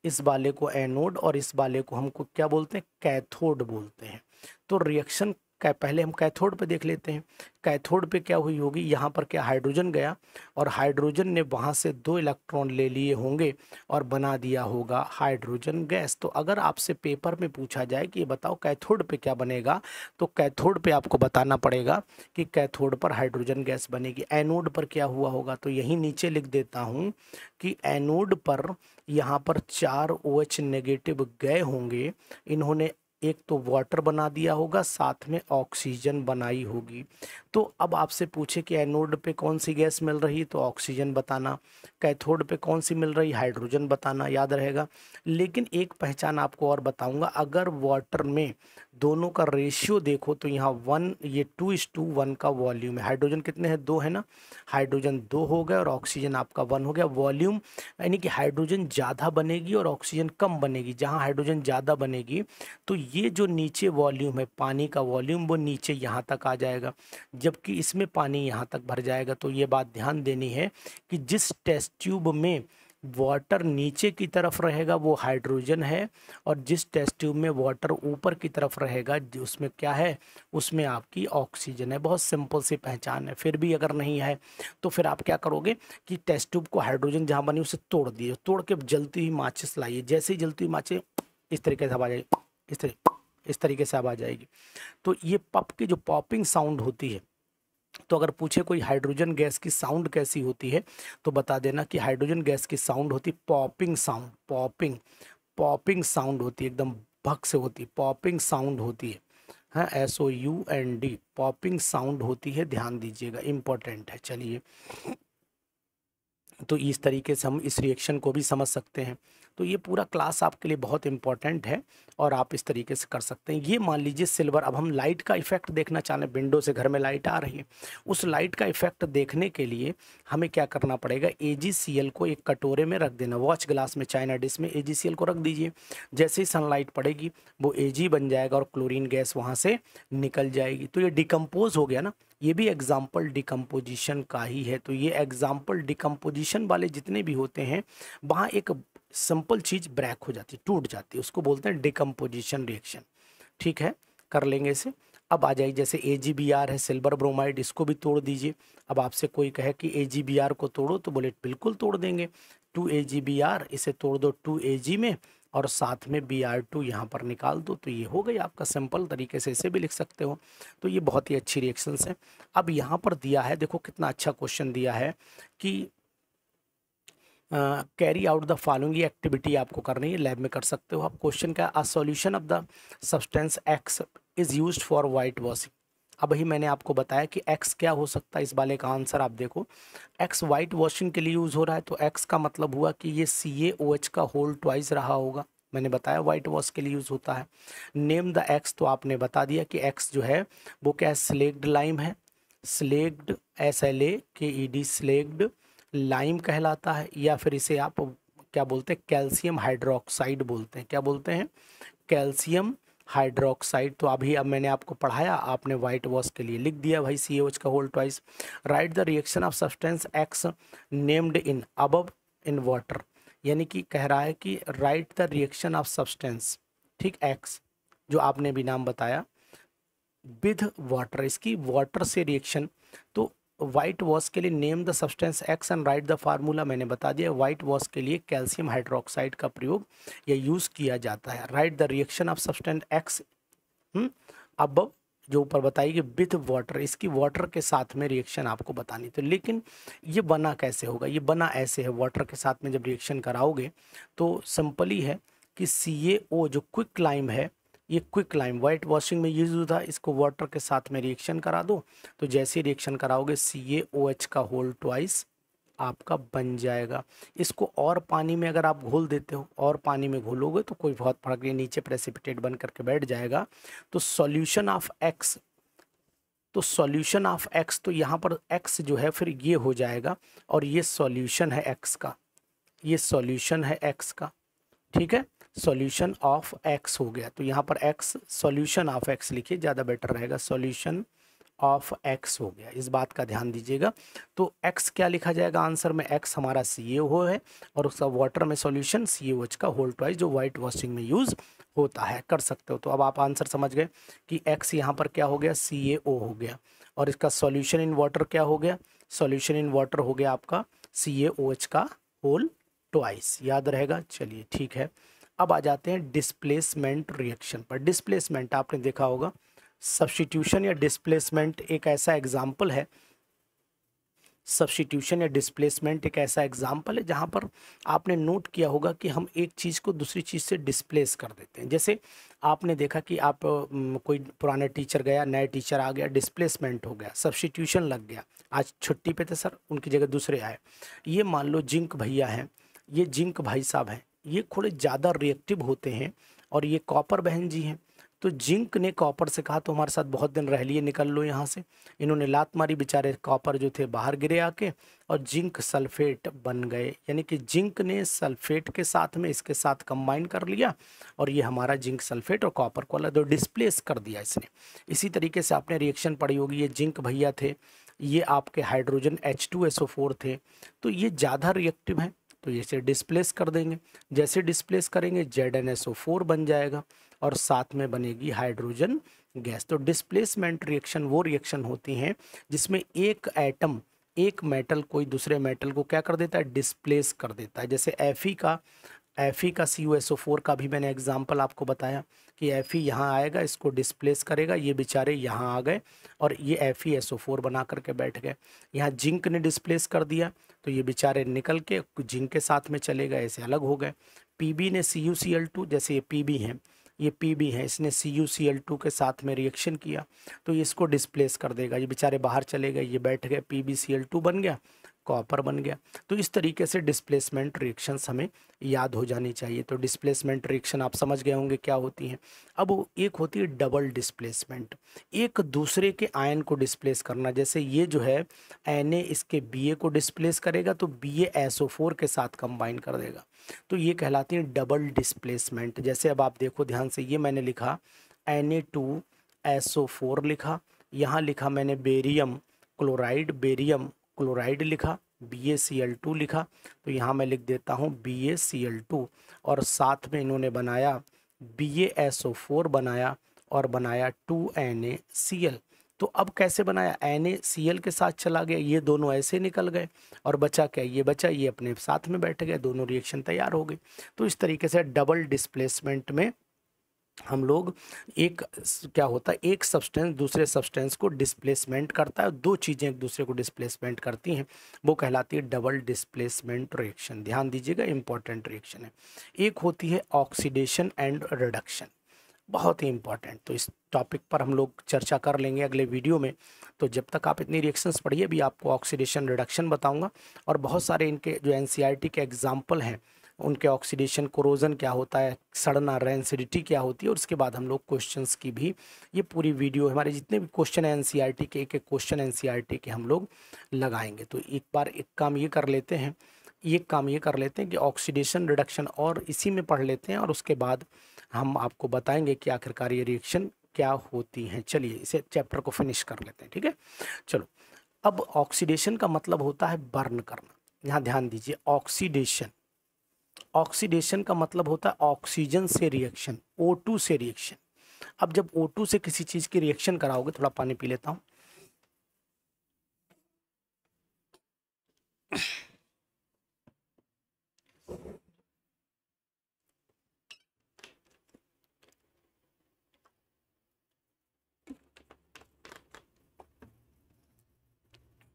इस वाले को एनोड, और इस वाले को हमको क्या बोलते हैं, कैथोड बोलते हैं। तो रिएक्शन पहले हम कैथोड पे देख लेते हैं। कैथोड पे क्या हुई होगी, यहाँ पर क्या हाइड्रोजन गया और हाइड्रोजन ने वहाँ से 2 इलेक्ट्रॉन ले लिए होंगे और बना दिया होगा हाइड्रोजन गैस। तो अगर आपसे पेपर में पूछा जाए कि ये बताओ कैथोड पे क्या बनेगा, तो कैथोड पे आपको बताना पड़ेगा कि कैथोड पर हाइड्रोजन गैस बनेगी। एनोड पर क्या हुआ होगा, तो यहीं नीचे लिख देता हूँ कि एनोड पर यहाँ पर 4 OH नेगेटिव गए होंगे, इन्होंने एक तो वाटर बना दिया होगा, साथ में ऑक्सीजन बनाई होगी। तो अब आपसे पूछे कि एनोड पे कौन सी गैस मिल रही, तो ऑक्सीजन बताना, कैथोड पे कौन सी मिल रही, हाइड्रोजन बताना, याद रहेगा। लेकिन एक पहचान आपको और बताऊंगा, अगर वाटर में दोनों का रेशियो देखो तो यहाँ 1, ये 2:1 का वॉल्यूम है। हाइड्रोजन कितने हैं, 2 है ना, हाइड्रोजन 2 हो गए और ऑक्सीजन आपका 1 हो गया। वॉल्यूम यानी कि हाइड्रोजन ज़्यादा बनेगी और ऑक्सीजन कम बनेगी। जहाँ हाइड्रोजन ज़्यादा बनेगी तो ये जो नीचे वॉल्यूम है पानी का वॉल्यूम, वो नीचे यहाँ तक आ जाएगा, जबकि इसमें पानी यहाँ तक भर जाएगा। तो ये बात ध्यान देनी है कि जिस टेस्ट ट्यूब में वाटर नीचे की तरफ रहेगा वो हाइड्रोजन है, और जिस टेस्ट ट्यूब में वाटर ऊपर की तरफ रहेगा उसमें क्या है, उसमें आपकी ऑक्सीजन है। बहुत सिंपल सी पहचान है। फिर भी अगर नहीं है तो फिर आप क्या करोगे कि टेस्ट ट्यूब को हाइड्रोजन जहाँ बनी उसे तोड़ दिए, तोड़ के जलती हुई माचिस लाइए, जैसे ही जलती हुई माचिस इस तरीके से आवाज आएगी, इस तरीके से आवाज आएगी। तो ये पप की जो पॉपिंग साउंड होती है, तो अगर पूछे कोई हाइड्रोजन गैस की साउंड कैसी होती है तो बता देना कि हाइड्रोजन गैस की साउंड होती पॉपिंग साउंड। पॉपिंग साउंड होती है, एकदम भक से होती है, पॉपिंग साउंड होती है। हाँ, SOUND, पॉपिंग साउंड होती है, ध्यान दीजिएगा, इंपॉर्टेंट है। चलिए, तो इस तरीके से हम इस रिएक्शन को भी समझ सकते हैं। तो ये पूरा क्लास आपके लिए बहुत इंपॉर्टेंट है और आप इस तरीके से कर सकते हैं। ये मान लीजिए सिल्वर, अब हम लाइट का इफेक्ट देखना चाह रहे हैं, विंडो से घर में लाइट आ रही है, उस लाइट का इफेक्ट देखने के लिए हमें क्या करना पड़ेगा, AgCl को एक कटोरे में रख देना, वॉच ग्लास में, चाइना डिश में AgCl को रख दीजिए। जैसे ही सनलाइट पड़ेगी वो Ag बन जाएगा और क्लोरीन गैस वहाँ से निकल जाएगी। तो ये डिकम्पोज हो गया ना, ये भी एग्जाम्पल डिकम्पोजिशन का ही है। तो ये एग्जाम्पल डिकम्पोजिशन वाले जितने भी होते हैं वहाँ एक सिंपल चीज़ ब्रेक हो जाती है, टूट जाती है, उसको बोलते हैं डिकम्पोजिशन रिएक्शन। ठीक है, कर लेंगे इसे। अब आ जाइए, जैसे AgBr है, सिल्वर ब्रोमाइड, इसको भी तोड़ दीजिए। अब आपसे कोई कहे कि AgBr को तोड़ो तो बोले बिल्कुल तोड़ देंगे। 2AgBr, इसे तोड़ दो 2Ag में और साथ में Br2 यहाँ पर निकाल दो, तो ये हो गई आपका। सिंपल तरीके से इसे भी लिख सकते हो। तो ये बहुत ही अच्छी रिएक्शंस है। अब यहाँ पर दिया है, देखो कितना अच्छा क्वेश्चन दिया है कि कैरी आउट द फॉलोइंग, ये एक्टिविटी आपको करनी है, लैब में कर सकते हो आप। क्वेश्चन क्या, a solution of the substance X is used for white washing. अब ही मैंने आपको बताया कि X क्या हो सकता है, इस वाले का आंसर आप देखो, X वाइट वॉशिंग के लिए यूज़ हो रहा है, तो X का मतलब हुआ कि ये CaOH का होल ट्वाइस रहा होगा। मैंने बताया वाइट वॉश के लिए यूज़ होता है। नेम द X, तो आपने बता दिया कि X जो है वो क्या है, स्लेक्ड लाइम है, स्लेक्ड SLAKED, स्लेक्ड लाइम कहलाता है, या फिर इसे आप क्या बोलते हैं, कैल्शियम हाइड्रोक्साइड बोलते हैं। क्या बोलते हैं, कैल्शियम हाइड्रोक्साइड। तो अभी अब मैंने आपको पढ़ाया, आपने वाइट वॉश के लिए लिख दिया भाई CaOH का whole twice. Write the reaction of substance X named in above in water, यानी कि कह रहा है कि write the reaction of substance, ठीक, X जो आपने भी नाम बताया, विद वाटर, इसकी वाटर से रिएक्शन। तो वाइट वॉश के लिए name the substance X and write the formula, मैंने बता दिया। वाइट वॉश के लिए कैल्शियम हाइड्रोक्साइड का प्रयोग या यूज़ किया जाता है। Right the reaction of substance X अब जो ऊपर बताई कि विथ वाटर, इसकी वाटर के साथ में रिएक्शन आपको बतानी। तो लेकिन ये बना कैसे होगा, ये बना ऐसे है, वाटर के साथ में जब रिएक्शन कराओगे तो सिंपली है कि CaO जो क्विक लाइम है, ये क्विक लाइम वाइट वॉशिंग में यूज होता है, इसको वाटर के साथ में रिएक्शन करा दो, तो जैसे रिएक्शन कराओगे CaOH का होल ट्वाइस आपका बन जाएगा। इसको और पानी में अगर आप घोल देते हो, और पानी में घोलोगे तो कोई बहुत फर्क नहीं, नीचे प्रेसिपिटेट बन करके बैठ जाएगा। तो सॉल्यूशन ऑफ X, तो सॉल्यूशन ऑफ X, तो यहाँ पर X जो है फिर ये हो जाएगा, और ये सॉल्यूशन है X का, ये सॉल्यूशन है X का, ठीक है, सॉल्यूशन ऑफ X हो गया। तो यहाँ पर X, सॉल्यूशन ऑफ X लिखिए, ज़्यादा बेटर रहेगा, सॉल्यूशन ऑफ X हो गया, इस बात का ध्यान दीजिएगा। तो X क्या लिखा जाएगा आंसर में, X हमारा CaO है और उसका वाटर में सॉल्यूशन CaOH का होल ट्वाइस जो वाइट वॉशिंग में यूज़ होता है, कर सकते हो। तो अब आप आंसर समझ गए कि x यहाँ पर क्या हो गया, CaO हो गया, और इसका सॉल्यूशन इन वाटर क्या हो गया, सॉल्यूशन इन वाटर हो गया आपका CaOH का होल ट्वाइस, याद रहेगा। चलिए ठीक है, अब आ जाते हैं डिस्प्लेसमेंट रिएक्शन पर। डिस्प्लेसमेंट आपने देखा होगा, सब्स्टिट्यूशन या डिस्प्लेसमेंट एक ऐसा एग्जाम्पल है, सब्स्टिट्यूशन या डिस्प्लेसमेंट एक ऐसा एग्जाम्पल है जहाँ पर आपने नोट किया होगा कि हम एक चीज़ को दूसरी चीज़ से डिस्प्लेस कर देते हैं। जैसे आपने देखा कि आप कोई पुराने टीचर गया, नए टीचर आ गया, डिस्प्लेसमेंट हो गया, सब्स्टिट्यूशन लग गया। आज छुट्टी पे थे सर, उनकी जगह दूसरे आए। ये मान लो जिंक भैया हैं, ये जिंक भाई साहब हैं, ये थोड़े ज़्यादा रिएक्टिव होते हैं, और ये कॉपर बहन जी हैं। तो जिंक ने कॉपर से कहा तो हमारे साथ बहुत दिन रह लिए, निकल लो यहाँ से। इन्होंने लात मारी, बेचारे कॉपर जो थे बाहर गिरे आके, और जिंक सल्फेट बन गए। यानी कि जिंक ने सल्फेट के साथ में इसके साथ कंबाइन कर लिया, और ये हमारा जिंक सल्फेट और कॉपर को अलग डिस्प्लेस कर दिया इसने। इसी तरीके से आपने रिएक्शन पढ़ी होगी, ये जिंक भैया थे, ये आपके हाइड्रोजन H2SO4 थे, तो ये ज़्यादा रिएक्टिव हैं, तो इसे डिस्प्लेस कर देंगे। जैसे डिस्प्लेस करेंगे ZnSO4 बन जाएगा, और साथ में बनेगी हाइड्रोजन गैस। तो डिस्प्लेसमेंट रिएक्शन वो रिएक्शन होती हैं जिसमें एक एटम, एक मेटल कोई दूसरे मेटल को क्या कर देता है, डिस्प्लेस कर देता है। जैसे Fe का CuSO4 का भी मैंने एग्जाम्पल आपको बताया कि Fe यहाँ आएगा, इसको डिस्प्लेस करेगा, ये बेचारे यहाँ आ गए और ये FeSO4 बना करके बैठ गए। यहाँ जिंक ने डिस्प्लेस कर दिया तो ये बेचारे निकल के जिंक के साथ में चले गए, ऐसे अलग हो गए। Pb ने CuCl2, जैसे ये Pb है, ये Pb है, इसने CuCl2 के साथ में रिएक्शन किया तो ये इसको डिस्प्लेस कर देगा, ये बेचारे बाहर चले गए, ये बैठ गए, PbCl2 बन गया, कॉपर बन गया। तो इस तरीके से डिस्प्लेसमेंट रिएक्शंस हमें याद हो जानी चाहिए। तो डिस्प्लेसमेंट रिएक्शन आप समझ गए होंगे क्या होती हैं। अब एक होती है डबल डिस्प्लेसमेंट, एक दूसरे के आयन को डिस्प्लेस करना। जैसे ये जो है Na इसके Ba को डिस्प्लेस करेगा तो BaSO4 के साथ कंबाइन कर देगा, तो ये कहलाती है डबल डिस्प्लेसमेंट। जैसे अब आप देखो ध्यान से, ये मैंने लिखा Na2SO4 लिखा, यहाँ लिखा मैंने बेरियम क्लोराइड लिखा, BaCl2 लिखा, तो यहाँ मैं लिख देता हूँ BaCl2, और साथ में इन्होंने बनाया BaSO4 बनाया और बनाया 2NaCl। तो अब कैसे बनाया, NaCl के साथ चला गया, ये दोनों ऐसे निकल गए, और बचा क्या, ये बचा, ये अपने साथ में बैठ गए, दोनों रिएक्शन तैयार हो गई। तो इस तरीके से डबल डिस्प्लेसमेंट में हम लोग क्या होता है, एक सब्सटेंस दूसरे सब्सटेंस को डिस्प्लेसमेंट करता है, दो चीज़ें एक दूसरे को डिस्प्लेसमेंट करती हैं, वो कहलाती है डबल डिस्प्लेसमेंट रिएक्शन। ध्यान दीजिएगा, इंपॉर्टेंट रिएक्शन है। एक होती है ऑक्सीडेशन एंड रिडक्शन, बहुत ही इंपॉर्टेंट। तो इस टॉपिक पर हम लोग चर्चा कर लेंगे अगले वीडियो में। तो जब तक आप इतनी रिएक्शंस पढ़िए, भी आपको ऑक्सीडेशन रिडक्शन बताऊंगा, और बहुत सारे इनके जो NCERT के एग्जाम्पल हैं उनके ऑक्सीडेशन कोरोजन क्या होता है, सड़ना रेंसिडिटी क्या होती है, और उसके बाद हम लोग क्वेश्चंस की भी ये पूरी वीडियो, हमारे जितने भी क्वेश्चन हैं NCERT के, एक एक क्वेश्चन NCERT के हम लोग लगाएंगे। तो एक बार एक काम ये कर लेते हैं, कि ऑक्सीडेशन रिडक्शन और इसी में पढ़ लेते हैं, और उसके बाद हम आपको बताएंगे कि आखिरकार ये रिएक्शन क्या होती हैं। चलिए इसे चैप्टर को फिनिश कर लेते हैं, ठीक है। चलो, अब ऑक्सीडेशन का मतलब होता है बर्न करना। यहाँ ध्यान दीजिए, ऑक्सीडेशन का मतलब होता है ऑक्सीजन से रिएक्शन, O2 से रिएक्शन। अब जब O2 से किसी चीज की रिएक्शन कराओगे, थोड़ा पानी पी लेता हूं।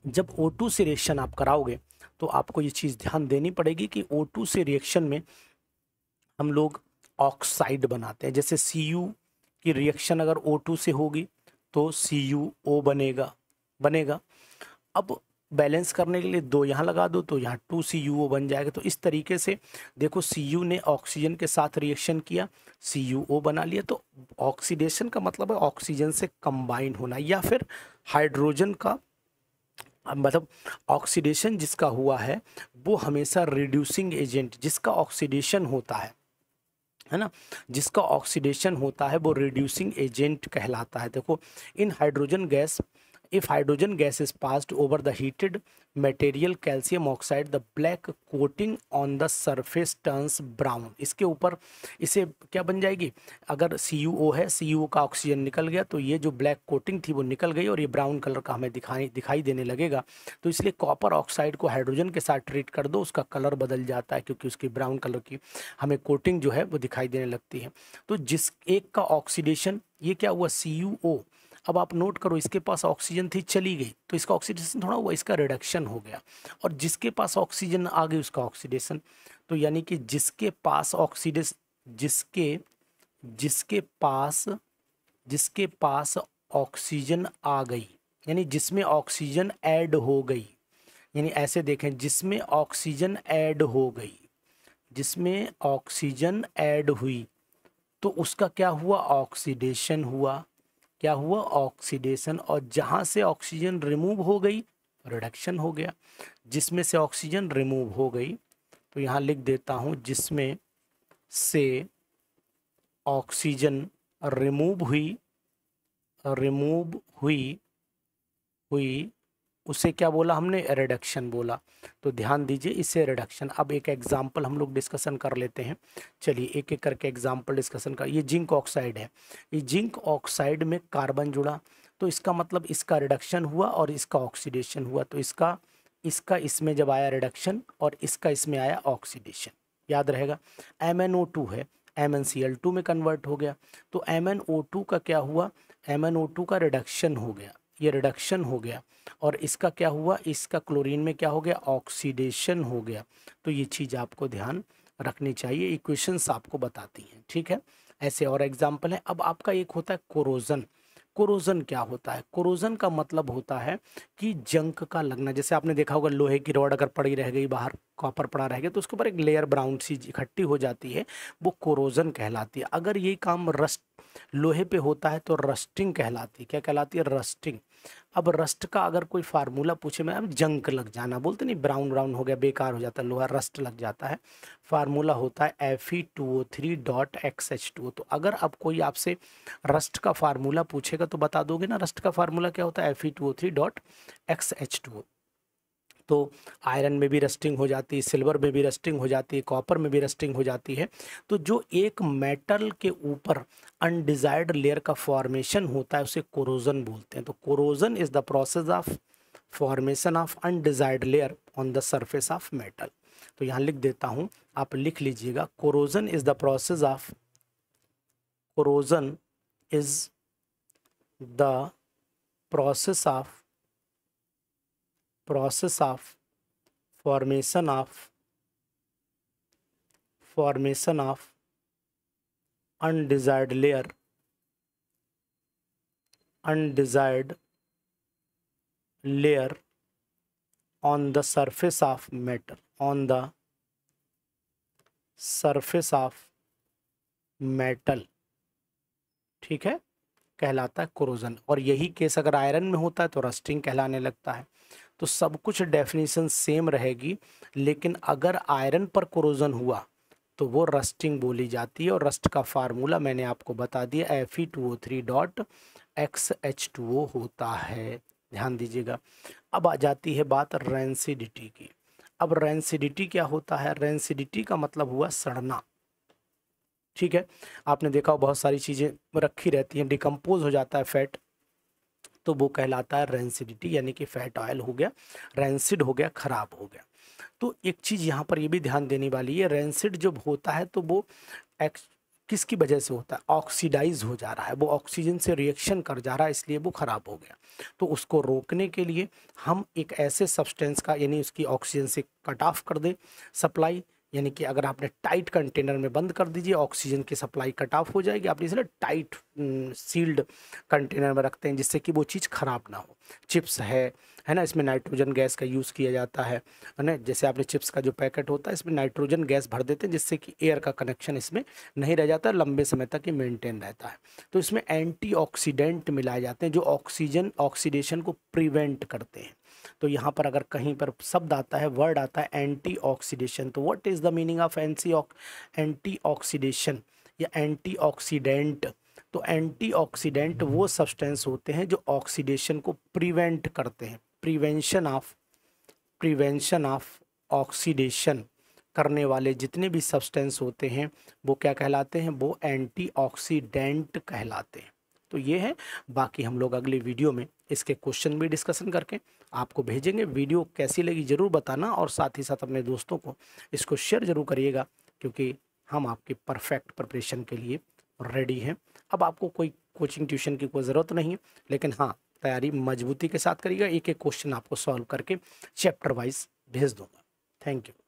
जब O2 से रिएक्शन आप कराओगे तो आपको ये चीज़ ध्यान देनी पड़ेगी कि O2 से रिएक्शन में हम लोग ऑक्साइड बनाते हैं। जैसे Cu की रिएक्शन अगर O2 से होगी तो CuO बनेगा। अब बैलेंस करने के लिए 2 यहाँ लगा दो तो यहाँ 2CuO बन जाएगा। तो इस तरीके से देखो, Cu ने ऑक्सीजन के साथ रिएक्शन किया, CuO बना लिया। तो ऑक्सीडेशन का मतलब है ऑक्सीजन से कंबाइन होना, या फिर हाइड्रोजन का मतलब ऑक्सीडेशन जिसका हुआ है वो हमेशा रिड्यूसिंग एजेंट, जिसका ऑक्सीडेशन होता है ना, जिसका ऑक्सीडेशन होता है वो रिड्यूसिंग एजेंट कहलाता है। देखो, in hydrogen gas if hydrogen gas is passed over the heated material calcium oxide the black coating on the surface turns brown. इसके ऊपर इसे क्या बन जाएगी, अगर CuO है, CuO का ऑक्सीजन निकल गया तो ये जो ब्लैक कोटिंग थी वो निकल गई और ये ब्राउन कलर का हमें दिखाई देने लगेगा। तो इसलिए कॉपर ऑक्साइड को हाइड्रोजन के साथ ट्रीट कर दो, उसका कलर बदल जाता है क्योंकि उसकी ब्राउन कलर की हमें कोटिंग जो है वो दिखाई देने लगती है। तो जिस एक का ऑक्सीडेशन, ये क्या हुआ CuO, अब आप नोट करो इसके पास ऑक्सीजन थी चली गई तो इसका ऑक्सीडेशन थोड़ा हुआ, इसका रिडक्शन हो गया, और जिसके पास ऑक्सीजन आ गई उसका ऑक्सीडेशन। तो यानी कि जिसके पास ऑक्सीडेशन, जिसके पास ऑक्सीजन आ गई, यानी जिसमें ऑक्सीजन ऐड हो गई, यानी ऐसे देखें जिसमें ऑक्सीजन ऐड हो गई, जिसमें ऑक्सीजन ऐड हुई तो उसका क्या हुआ, ऑक्सीडेशन हुआ। क्या हुआ, ऑक्सीडेशन। और जहां से ऑक्सीजन रिमूव हो गई रिडक्शन हो गया। जिसमें से ऑक्सीजन रिमूव हो गई तो यहां लिख देता हूं, जिसमें से ऑक्सीजन रिमूव हुई उसे क्या बोला हमने, रिडक्शन बोला। तो ध्यान दीजिए इसे रिडक्शन। अब एक एग्जाम्पल हम लोग डिस्कशन कर लेते हैं। चलिए एक एक करके एग्जाम्पल डिस्कशन कर। ये जिंक ऑक्साइड है, ये जिंक ऑक्साइड में कार्बन जुड़ा तो इसका मतलब इसका रिडक्शन हुआ और इसका ऑक्सीडेशन हुआ। तो इसका इसमें जब आया रिडक्शन और इसका इसमें आया ऑक्सीडेशन, याद रहेगा। MnO2 है, MnCl2 में कन्वर्ट हो गया। तो MnO2 का क्या हुआ, MnO2 का रिडक्शन हो गया, ये रिडक्शन हो गया। और इसका क्या हुआ, इसका क्लोरीन में क्या हो गया, ऑक्सीडेशन हो गया। तो ये चीज़ आपको ध्यान रखनी चाहिए, इक्वेशंस आपको बताती हैं, ठीक है। ऐसे और एग्जाम्पल है। अब आपका एक होता है कोरोजन। कोरोजन क्या होता है, कोरोजन का मतलब होता है कि जंक का लगना। जैसे आपने देखा होगा लोहे की रॉड अगर पड़ी रह गई बाहर, कॉपर पड़ा रह गया तो उसके ऊपर एक लेयर ब्राउन सी इकट्ठी हो जाती है, वो कोरोजन कहलाती है। अगर ये काम रस्ट लोहे पे होता है तो रस्टिंग कहलाती है। क्या कहलाती है, रस्टिंग। अब रस्ट का अगर कोई फार्मूला पूछे, मैं अब जंक लग जाना बोलते नहीं, ब्राउन ब्राउन हो गया, बेकार हो जाता है लोहा, रस्ट लग जाता है। फार्मूला होता है Fe2O3.XH2O। तो अगर अब कोई आपसे रस्ट का फार्मूला पूछेगा तो बता दोगे ना, रस्ट का फार्मूला क्या होता है, Fe2O3.XH2O। तो आयरन में भी रस्टिंग हो जाती है, सिल्वर में भी रस्टिंग हो जाती है, कॉपर में भी रस्टिंग हो जाती है। तो जो एक मेटल के ऊपर अनडिजायर्ड लेयर का फॉर्मेशन होता है उसे कोरोजन बोलते हैं। तो corrosion is the process of formation of undesired layer on the surface of metal. तो यहाँ लिख देता हूँ, आप लिख लीजिएगा, corrosion is the process of corrosion is the process of formation of undesired layer on the surface of metal, on the surface of metal, ठीक है, कहलाता है कोरोजन। और यही केस अगर आयरन में होता है तो रस्टिंग कहलाने लगता है। तो सब कुछ डेफिनेशन सेम रहेगी, लेकिन अगर आयरन पर कोरोजन हुआ तो वो रस्टिंग बोली जाती है। और रस्ट का फार्मूला मैंने आपको बता दिया, Fe2O3.XH2O होता है, ध्यान दीजिएगा। अब आ जाती है बात रेंसिडिटी की। अब रेंसिडिटी क्या होता है, रेंसिडिटी का मतलब हुआ सड़ना, ठीक है। आपने देखा बहुत सारी चीज़ें रखी रहती हैं, डिकम्पोज हो जाता है फैट, तो वो कहलाता है रेंसिडिटी, यानी कि फैट ऑयल हो गया, रेंसिड हो गया, खराब हो गया। तो एक चीज़ यहाँ पर ये भी ध्यान देने वाली है, रेंसिड जब होता है तो वो किसकी वजह से होता है, ऑक्सीडाइज हो जा रहा है, वो ऑक्सीजन से रिएक्शन कर जा रहा है, इसलिए वो ख़राब हो गया। तो उसको रोकने के लिए हम एक ऐसे सब्सटेंस का, यानी उसकी ऑक्सीजन से कट ऑफ कर दे सप्लाई, यानी कि अगर आपने टाइट कंटेनर में बंद कर दीजिए, ऑक्सीजन की सप्लाई कट ऑफ हो जाएगी। आप इसलिए टाइट सील्ड कंटेनर में रखते हैं जिससे कि वो चीज़ ख़राब ना हो। चिप्स है ना, इसमें नाइट्रोजन गैस का यूज़ किया जाता है ना। जैसे आपने चिप्स का जो पैकेट होता है इसमें नाइट्रोजन गैस भर देते हैं जिससे कि एयर का कनेक्शन इसमें नहीं रह जाता, लंबे समय तक ये मेंटेन रहता है। तो इसमें एंटीऑक्सीडेंट मिलाए जाते हैं जो ऑक्सीडेशन को प्रिवेंट करते हैं। तो यहाँ पर अगर कहीं पर शब्द आता है, वर्ड आता है एंटीऑक्सीडेशन, तो what is the meaning of antioxidation या एंटीऑक्सीडेंट। तो एंटीऑक्सीडेंट वो सब्सटेंस होते हैं जो ऑक्सीडेशन को प्रिवेंट करते हैं। प्रिवेंशन ऑफ ऑक्सीडेशन करने वाले जितने भी सब्सटेंस होते हैं वो क्या कहलाते हैं, वो एंटीऑक्सीडेंट कहलाते हैं। तो ये है, बाकी हम लोग अगले वीडियो में इसके क्वेश्चन भी डिस्कशन करके आपको भेजेंगे। वीडियो कैसी लगी ज़रूर बताना, और साथ ही साथ अपने दोस्तों को इसको शेयर ज़रूर करिएगा, क्योंकि हम आपके परफेक्ट प्रिपरेशन के लिए रेडी हैं। अब आपको कोई कोचिंग ट्यूशन की कोई ज़रूरत नहीं है, लेकिन हाँ, तैयारी मजबूती के साथ करिएगा। एक एक क्वेश्चन आपको सॉल्व करके चैप्टर वाइज भेज दूंगा। Thank you.